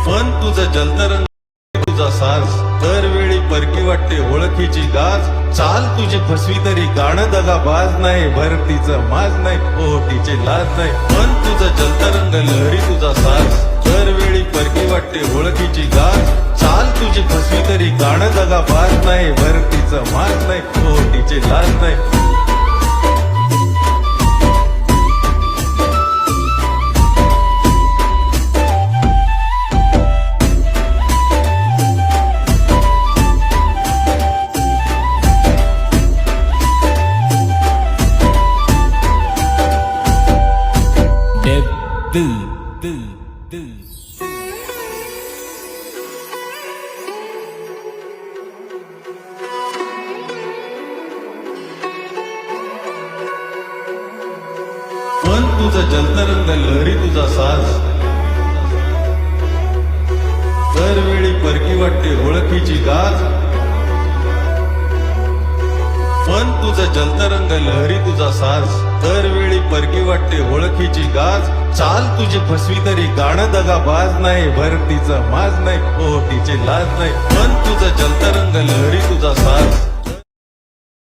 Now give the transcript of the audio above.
पण तुझं जलतरंग तुझा साज दरवेळी परकी वाटते ओळखीची गाज चाल तुझी फसवी तरी गाणं दगा बाज नाही भरतीचं माज नाही ओटीची लाज नाही पण तुझं जलतरंग लहरी तुझा साज दरवेळी परकी वाटते ओळखीची गाज चाल तुझी फसवी तरी गाणं दगा बाज नाही भरतीचं माज नाही ओटीची लाज नाही पण तुझं जलतरंग लहरी तुझा साज दरवेळी परकी वाटते ओळखीची गाज पण तुझं जलतरंग लहरी तुझा साज दरवेळी परकी वाटते ओळखीची गाज चाल तुझी फसवी तरी गाणं दगा बाज नाही भरतीचं माज नाही ओटीची लाज नाही पण तुझं जलतरंग लहरी तुझा साज